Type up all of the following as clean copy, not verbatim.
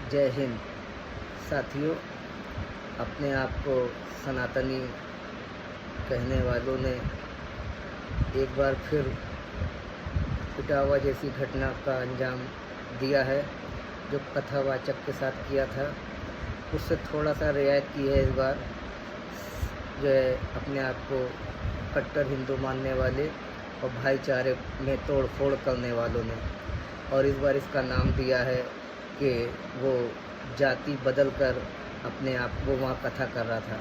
जय हिंद साथियों। अपने आप को सनातनी कहने वालों ने एक बार फिर इटावा जैसी घटना का अंजाम दिया है। जो कथावाचक के साथ किया था उससे थोड़ा सा रियायत की है इस बार। जो है अपने आप को कट्टर हिंदू मानने वाले और भाईचारे में तोड़ फोड़ करने वालों ने, और इस बार इसका नाम दिया है कि वो जाति बदल कर अपने आप को वहाँ कथा कर रहा था।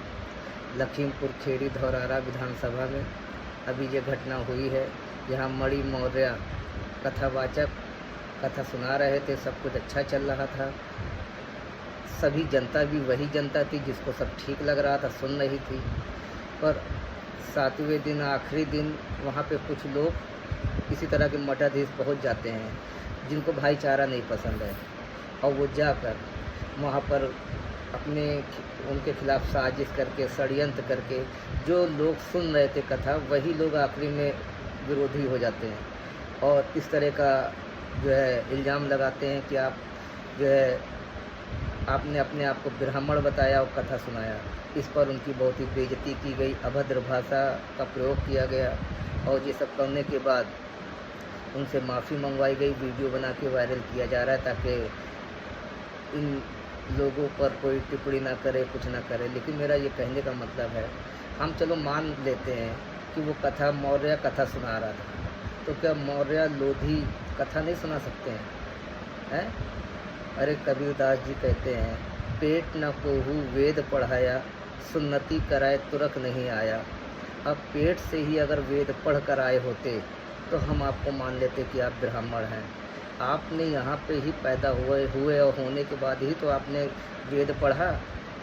लखीमपुर खेड़ी धौरारा विधानसभा में अभी ये घटना हुई है। यहाँ मणि मौर्य कथावाचक कथा सुना रहे थे, सब कुछ अच्छा चल रहा था। सभी जनता भी वही जनता थी जिसको सब ठीक लग रहा था, सुन रही थी। पर 7वें दिन आखिरी दिन वहाँ पे कुछ लोग इसी तरह के मठाधीश पहुँच जाते हैं जिनको भाईचारा नहीं पसंद है, और वो जाकर वहाँ पर अपने उनके खिलाफ साजिश करके षड्यंत्र करके जो लोग सुन रहे थे कथा, वही लोग आखिरी में विरोधी हो जाते हैं और इस तरह का जो है इल्ज़ाम लगाते हैं कि आप जो है आपने अपने आप को ब्राह्मण बताया और कथा सुनाया। इस पर उनकी बहुत ही बेइज्जती की गई, अभद्र भाषा का प्रयोग किया गया, और ये सब करने के बाद उनसे माफ़ी मंगवाई गई। वीडियो बना के वायरल किया जा रहा है ताकि इन लोगों पर कोई टिप्पणी ना करे, कुछ ना करे। लेकिन मेरा ये कहने का मतलब है, हम चलो मान लेते हैं कि वो कथा मौर्य कथा सुना रहा था, तो क्या मौर्य लोधी कथा नहीं सुना सकते हैं? अरे कबीरदास जी कहते हैं, पेट न कोहू वेद पढ़ाया, सुन्नति कराए तुरक नहीं आया। अब पेट से ही अगर वेद पढ़ कर आए होते तो हम आपको मान लेते कि आप ब्राह्मण हैं। आपने यहाँ पे ही पैदा हुए और होने के बाद ही तो आपने वेद पढ़ा,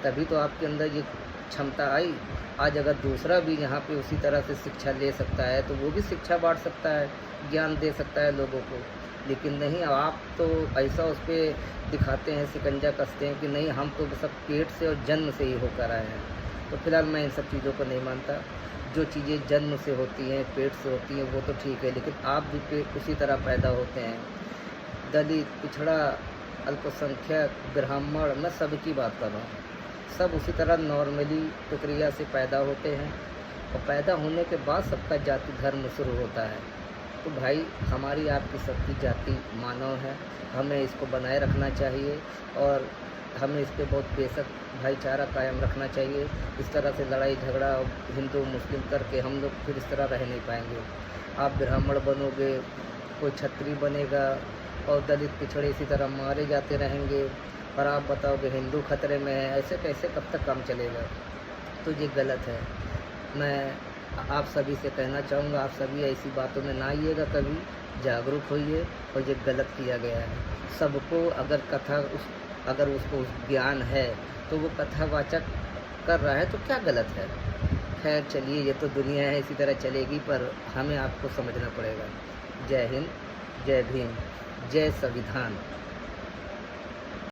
तभी तो आपके अंदर ये क्षमता आई। आज अगर दूसरा भी यहाँ पे उसी तरह से शिक्षा ले सकता है तो वो भी शिक्षा बांट सकता है, ज्ञान दे सकता है लोगों को। लेकिन नहीं, आप तो ऐसा उस पर दिखाते हैं, शिकंजा कसते हैं कि नहीं, हम तो सब पेट से और जन्म से ही होकर आए हैं। तो फिलहाल मैं इन सब चीज़ों को नहीं मानता। जो चीज़ें जन्म से होती हैं, पेट से होती हैं, वो तो ठीक है, लेकिन आप भी पेट उसी तरह पैदा होते हैं। दलित, पिछड़ा, अल्पसंख्यक, ब्राह्मण, मैं सबकी बात कर रहा हूँ। सब उसी तरह नॉर्मली प्रक्रिया से पैदा होते हैं, और पैदा होने के बाद सबका जाति धर्म शुरू होता है। तो भाई, हमारी आपकी सबकी जाति मानव है, हमें इसको बनाए रखना चाहिए और हमें इस पर बहुत बेशक भाईचारा कायम रखना चाहिए। इस तरह से लड़ाई झगड़ा हिंदू मुस्लिम करके हम लोग फिर इस तरह रह नहीं पाएंगे। आप ब्राह्मण बनोगे, कोई क्षत्रिय बनेगा, और दलित पिछड़े इसी तरह मारे जाते रहेंगे, और आप बताओगे हिंदू खतरे में है। ऐसे कैसे कब तक काम चलेगा? तो ये गलत है। मैं आप सभी से कहना चाहूँगा, आप सभी ऐसी बातों में ना आइएगा, कभी जागरूक होइए। और ये गलत किया गया है। सबको अगर उसको ज्ञान है तो वो कथावाचक कर रहा है तो क्या गलत है? खैर चलिए, ये तो दुनिया है, इसी तरह चलेगी, पर हमें आपको समझना पड़ेगा। जय हिंद, जय भीम, जय संविधान।